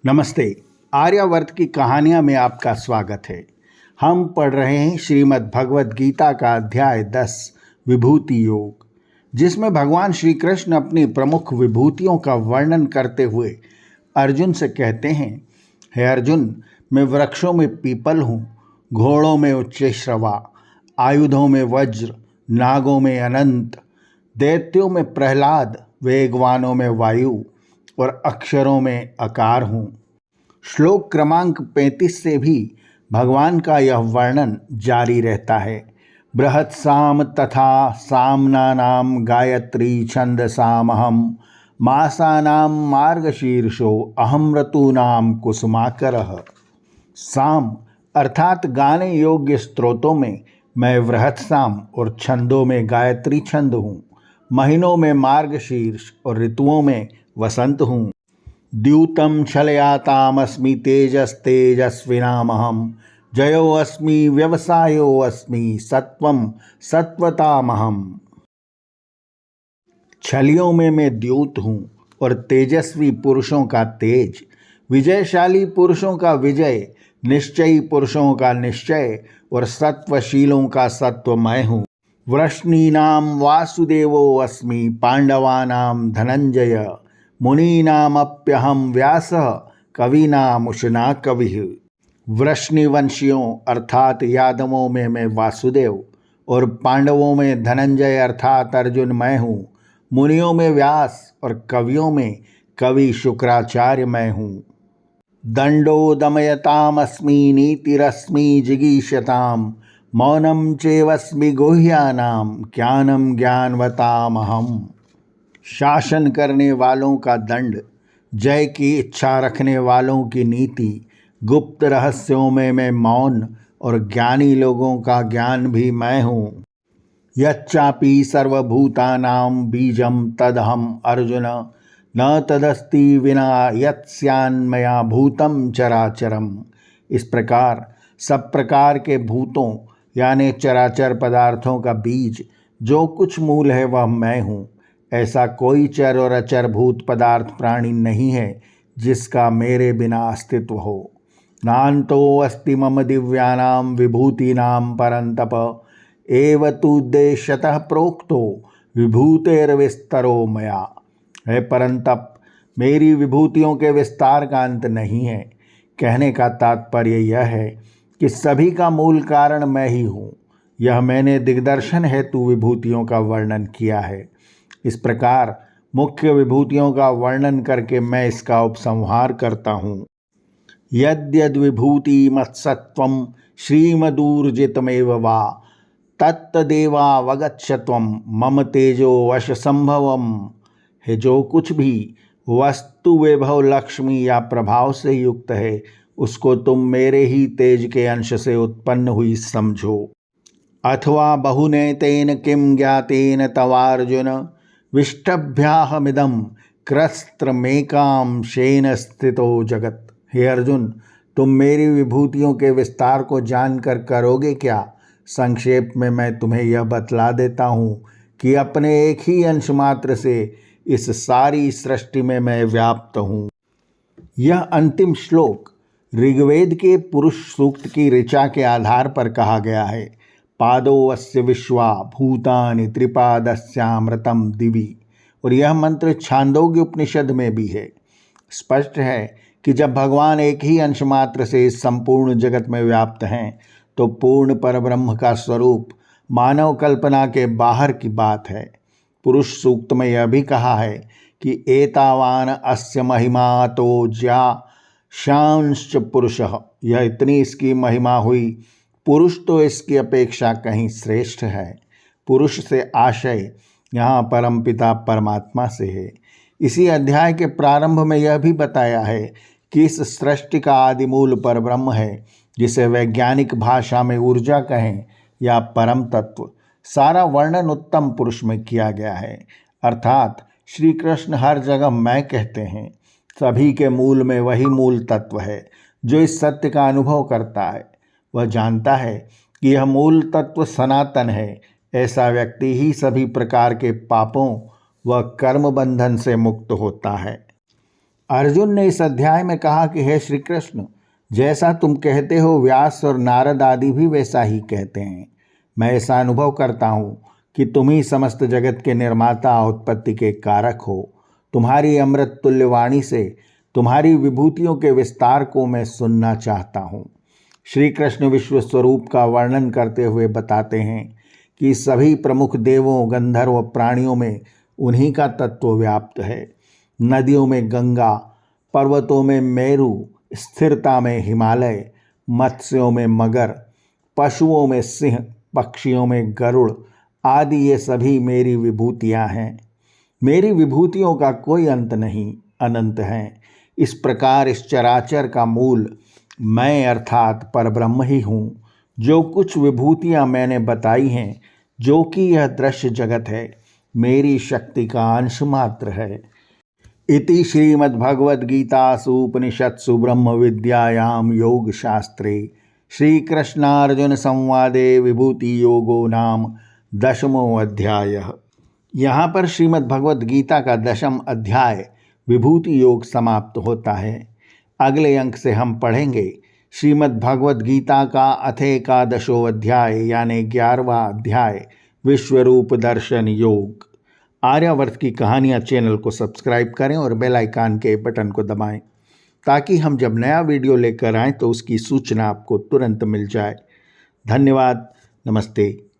नमस्ते। आर्यावर्त की कहानियाँ में आपका स्वागत है। हम पढ़ रहे हैं श्रीमद् भगवद गीता का अध्याय 10 विभूति योग, जिसमें भगवान श्री कृष्ण अपनी प्रमुख विभूतियों का वर्णन करते हुए अर्जुन से कहते हैं, हे अर्जुन, मैं वृक्षों में पीपल हूँ, घोड़ों में उच्चैःश्रवा, आयुधों में वज्र, नागों में अनंत, दैत्यों में प्रहलाद, वेगवानों में वायु और अक्षरों में अकार हूँ। श्लोक क्रमांक 35 से भी भगवान का यह वर्णन जारी रहता है। बृहत् साम तथा सामनानाम गायत्री छंदसामहम मासानाम मार्गशीर्षो अहम ऋतूनाम कुसुमाकरः। साम अर्थात गाने योग्य स्त्रोतों में मैं वृहत् साम और छंदों में गायत्री छंद हूँ, महीनों में मार्गशीर्ष और ऋतुओं में वसंत हूँ। द्यूतं छलयातामस्मि तेजस्तेजस्विनामहं जयोऽस्मि व्यवसायोऽस्मि सत्वं सत्वतामहं। छलियों में मैं द्यूत हूँ और तेजस्वी पुरुषों का तेज, विजयशाली पुरुषों का विजय, निश्चयी पुरुषों का निश्चय और सत्वशीलों का सत्व मैं हूँ। वृष्णीनां वासुदेवो अस्मि पांडवानां धनंजय मुनीनामप्यहं व्यासः कवीनामुशना कविः। वृष्णिवंशियों अर्थात यादवों में मैं वासुदेव और पांडवों में धनंजय अर्थात अर्जुन मैं हूँ। मुनियों में व्यास और कवियों में कवि शुक्राचार्य मैं हूँ। दंडो दमयतामस्मि नीतिरस्मि जिगीषताम मौनं चैवस्मि गुह्यानां ज्ञानं ज्ञानवतामहम्। शासन करने वालों का दंड, जय की इच्छा रखने वालों की नीति, गुप्त रहस्यों में मैं मौन और ज्ञानी लोगों का ज्ञान भी मैं हूँ। यच्चापि सर्वभूतानां बीजं तदहम् अर्जुन न तदस्ति विना यत्स्यान्मया भूतं चराचरम्। इस प्रकार सब प्रकार के भूतों यानी चराचर पदार्थों का बीज जो कुछ मूल है वह मैं हूँ। ऐसा कोई चर और अचर भूत पदार्थ प्राणी नहीं है जिसका मेरे बिना अस्तित्व हो। नान्तो अस्ति मम दिव्यानां विभूतीनां परन्तप एव तुद्देश्यतः प्रोक्तो विभूतेर्विस्तरो मया। है परंतप, मेरी विभूतियों के विस्तार का अंत नहीं है। कहने का तात्पर्य यह है कि सभी का मूल कारण मैं ही हूँ। यह मैंने दिग्दर्शन हेतु विभूतियों का वर्णन किया है। इस प्रकार मुख्य विभूतियों का वर्णन करके मैं इसका उपसंहार करता हूँ। यद्यद् विभूति मत्सत्वं श्रीमदूर्जितमेव वा तत्तदेवावगच्छत्वं मम तेजो वश संभवम। है जो कुछ भी वस्तु वैभव लक्ष्मी या प्रभाव से युक्त है उसको तुम मेरे ही तेज के अंश से उत्पन्न हुई समझो। अथवा बहुनेतेन किं ज्ञातेन तवार्जुन विष्टभ्याहमिदं क्रस्त्रमेकांशेन स्थितो जगत। हे अर्जुन, तुम मेरी विभूतियों के विस्तार को जानकर करोगे क्या? संक्षेप में मैं तुम्हें यह बतला देता हूँ कि अपने एक ही अंश मात्र से इस सारी सृष्टि में मैं व्याप्त हूँ। यह अंतिम श्लोक ऋग्वेद के पुरुष सूक्त की ऋचा के आधार पर कहा गया है। पादो अस्य विश्वा भूतानि त्रिपादस्यामृतम दिवि। और यह मंत्र छांदोग्य उपनिषद में भी है। स्पष्ट है कि जब भगवान एक ही अंश मात्र से इस संपूर्ण जगत में व्याप्त हैं तो पूर्ण परब्रह्म का स्वरूप मानव कल्पना के बाहर की बात है। पुरुष सूक्त में यह भी कहा है कि एतावान अस्य महिमा तो ज्या शांश्च पुरुषः। यह इतनी इसकी महिमा हुई, पुरुष तो इसकी अपेक्षा कहीं श्रेष्ठ है। पुरुष से आशय यहाँ परमपिता परमात्मा से है। इसी अध्याय के प्रारंभ में यह भी बताया है कि इस सृष्टि का आदिमूल परब्रह्म है, जिसे वैज्ञानिक भाषा में ऊर्जा कहें या परम तत्व। सारा वर्णन उत्तम पुरुष में किया गया है, अर्थात श्री कृष्ण हर जगह मैं कहते हैं। सभी के मूल में वही मूल तत्व है जो इस सत्य का अनुभव करता है। वह जानता है कि यह मूल तत्व सनातन है। ऐसा व्यक्ति ही सभी प्रकार के पापों व कर्म बंधन से मुक्त होता है। अर्जुन ने इस अध्याय में कहा कि हे श्री कृष्ण, जैसा तुम कहते हो व्यास और नारद आदि भी वैसा ही कहते हैं। मैं ऐसा अनुभव करता हूँ कि तुम ही समस्त जगत के निर्माता, उत्पत्ति के कारक हो। तुम्हारी अमृत तुल्य वाणी से तुम्हारी विभूतियों के विस्तार को मैं सुनना चाहता हूँ। श्री कृष्ण विश्व स्वरूप का वर्णन करते हुए बताते हैं कि सभी प्रमुख देवों, गंधर्व, प्राणियों में उन्हीं का तत्व व्याप्त है। नदियों में गंगा, पर्वतों में मेरु, स्थिरता में हिमालय, मत्स्यों में मगर, पशुओं में सिंह, पक्षियों में गरुड़ आदि ये सभी मेरी विभूतियाँ हैं। मेरी विभूतियों का कोई अंत नहीं, अनंत हैं। इस प्रकार इस चराचर का मूल मैं अर्थात परब्रह्म ही हूँ। जो कुछ विभूतियाँ मैंने बताई हैं, जो कि यह दृश्य जगत है, मेरी शक्ति का अंश मात्र है। इति श्रीमद्भगवद्गीतासु उपनिषत्सु ब्रह्म विद्यायां योग शास्त्रे श्रीकृष्णार्जुन संवादे विभूति योगो नाम 10वां अध्याय। यहाँ पर श्रीमद्भगवद्गीता का 10वां अध्याय विभूति योग समाप्त होता है। अगले अंक से हम पढ़ेंगे श्रीमद्भगवद्गीता का अथेकादशो अध्याय यानी 11वां अध्याय विश्वरूप दर्शन योग। आर्यावर्त की कहानियाँ चैनल को सब्सक्राइब करें और बेल आइकन के बटन को दबाएं ताकि हम जब नया वीडियो लेकर आएँ तो उसकी सूचना आपको तुरंत मिल जाए। धन्यवाद। नमस्ते।